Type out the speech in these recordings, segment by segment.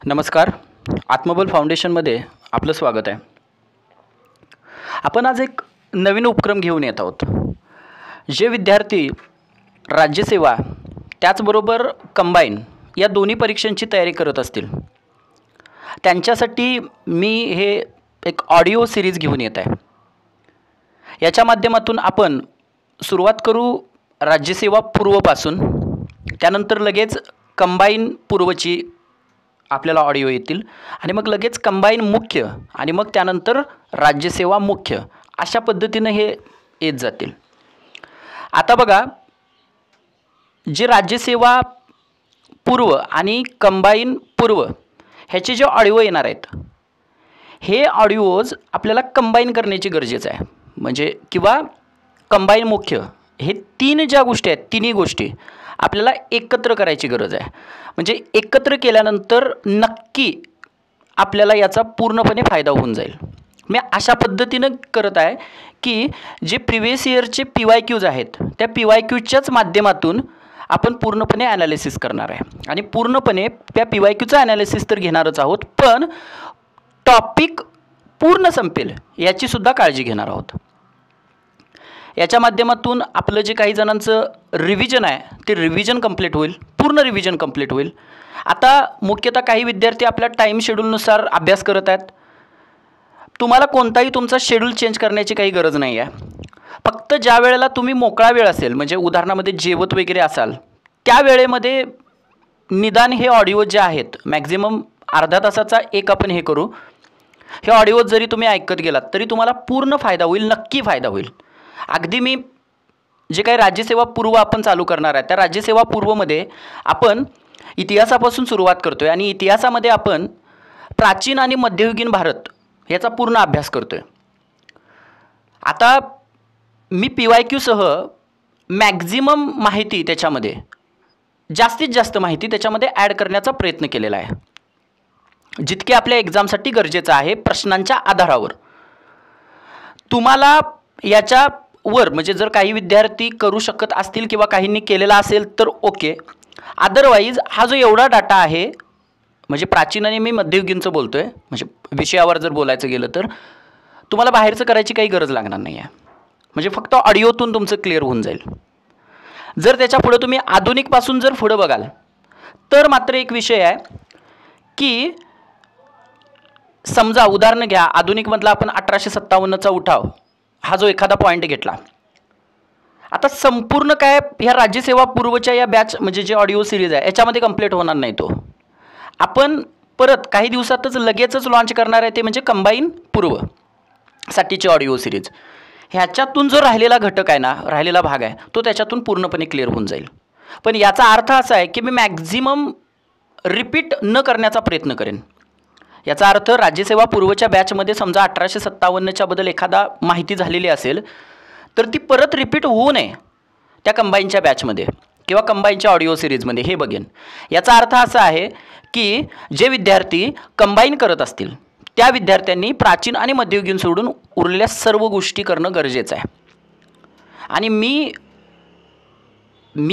नमस्कार. आत्मबल फाउंडेशनमध्ये आपलं स्वागत आहे. आपण आज एक नवीन उपक्रम घेऊन येत आहोत. जे विद्यार्थी राज्यसेवा त्याचबरोबर कंबाईन या दोन्ही परीक्षांची तयारी करत असतील त्यांच्यासाठी मी हे एक ऑडिओ सिरीज घेऊन येत आहे. याच्या माध्यमातून आपण सुरुवात करू राज्यसेवा पूर्वपासून, त्यानंतर लगेच कंबाईन पूर्वची आपल्याला ऑडिओ येतील आणि मग लगेच कंबाईन मुख्य आणि मग त्यानंतर राज्यसेवा मुख्य अशा पद्धतीने हे येत जातील. आता बघा, जे राज्यसेवा पूर्व आणि कंबाईन पूर्व ह्याचे जे ऑडिओ येणार आहेत हे ऑडिओज आपल्याला कंबाईन करण्याची गरजेचं आहे. म्हणजे किंवा कंबाईन मुख्य हे तीन ज्या गोष्टी आहेत तिन्ही गोष्टी आपल्याला एकत्र करायची गरज आहे. म्हणजे एकत्र केल्यानंतर नक्की आपल्याला याचा पूर्णपणे फायदा होऊन जाईल. मी अशा पद्धतीनं करत आहे की जे प्रिव्हियस इयरचे PYQs आहेत त्या PYQच्याच माध्यमातून आपण पूर्णपणे ॲनालिसिस करणार आहे. आणि पूर्णपणे त्या PYQचं ॲनालिसिस तर घेणारच आहोत, पण टॉपिक पूर्ण संपेल याचीसुद्धा काळजी घेणार आहोत. याच्या माध्यमातून आपलं जे काही जणांचं रिव्हिजन आहे ते रिव्हिजन कंप्लीट होईल, पूर्ण रिव्हिजन कंप्लीट होईल. आता मुख्यतः काही विद्यार्थी आपल्या टाईम शेड्यूलनुसार अभ्यास करत आहेत. तुम्हाला कोणताही तुमचा शेड्यूल चेंज करण्याची काही गरज नाही आहे. फक्त ज्या वेळेला तुम्ही मोकळा वेळ असेल, म्हणजे उदाहरणामध्ये जेवत वगैरे असाल, त्या वेळेमध्ये निदान हे ऑडिओ जे आहेत मॅक्झिमम अर्धा तासाचा एक आपण हे करू. हे ऑडिओ जरी तुम्ही ऐकत गेलात तरी तुम्हाला पूर्ण फायदा होईल, नक्की फायदा होईल. अगदी मी जे काही राज्यसेवा पूर्व आपण चालू करणार आहे त्या राज्यसेवा पूर्वमध्ये आपण इतिहासापासून सुरुवात करतो आहे आणि इतिहासामध्ये आपण प्राचीन आणि मध्ययुगीन भारत याचा पूर्ण अभ्यास करतो आहे. आता मी PYQसह मॅक्झिमम माहिती त्याच्यामध्ये जास्तीत जास्त माहिती त्याच्यामध्ये ॲड करण्याचा प्रयत्न केलेला आहे, जितके आपल्या एक्झामसाठी गरजेचं आहे. प्रश्नांच्या आधारावर तुम्हाला याच्यावर म्हणजे जर काही विद्यार्थी करू शकत असतील किंवा काहींनी केलेला असेल तर ओके. अदरवाईज हा जो एवढा डाटा आहे, म्हणजे प्राचीन आणि मी मध्ययुगीनचं बोलतो आहे, म्हणजे विषयावर जर बोलायचं गेलं तर तुम्हाला बाहेरचं करायची काही गरज लागणार नाही आहे. म्हणजे फक्त ऑडिओतून तुमचं क्लिअर होऊन जाईल. जर त्याच्या पुढं तुम्ही आधुनिकपासून जर पुढं बघाल तर मात्र एक विषय आहे की समजा उदाहरण घ्या, आधुनिकमधला आपण 1857चा उठाव हा जो एखादा पॉईंट घेतला. आता संपूर्ण काय ह्या राज्यसेवा पूर्वच्या या बॅच म्हणजे जे ऑडिओ सिरीज आहे याच्यामध्ये कंप्लीट होणार नाही. तो आपण परत काही दिवसातच लगेचच लॉन्च करणार आहे, ते म्हणजे कंबाईन पूर्व साठीची ऑडिओ सिरीज. ह्याच्यातून जो राहिलेला घटक आहे ना, राहिलेला भाग आहे तो त्याच्यातून पूर्णपणे क्लिअर होऊन जाईल. पण याचा अर्थ असा आहे की मी मॅक्झिमम रिपीट न करण्याचा प्रयत्न करेन. याचा अर्थ राज्यसेवा पूर्वच्या बॅचमध्ये समजा 1857च्या बद्दल एखादा माहिती झालेली असेल तर ती परत रिपीट होऊ नये त्या कंबाईनच्या बॅचमध्ये किंवा कंबाईनच्या ऑडिओ सिरीजमध्ये, हे बघेन. याचा अर्थ असा आहे की जे विद्यार्थी कंबाईन करत असतील त्या विद्यार्थ्यांनी प्राचीन आणि मध्ययुगीन सोडून उरलेल्या सर्व गोष्टी करणं गरजेचं आहे. आणि मी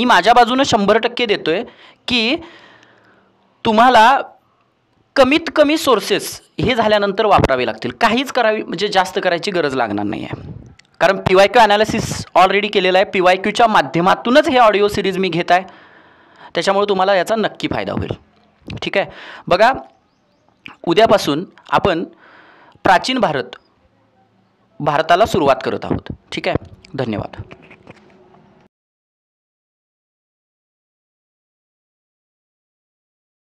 माझ्या बाजूनं 100% देतो आहे की तुम्हाला कमीत कमी सोर्सेस हे झाल्यानंतर वापरावे लागतील. काहीच करावी म्हणजे जास्त करायची गरज लागणार नाही आहे, कारण PYQ ॲनालिसिस ऑलरेडी केलेलं आहे. PYQच्या माध्यमातूनच हे ऑडिओ सिरीज मी घेत आहे, त्याच्यामुळे तुम्हाला याचा नक्की फायदा होईल. ठीक आहे. बघा, उद्यापासून आपण प्राचीन भारताला सुरुवात करत आहोत. ठीक आहे. धन्यवाद.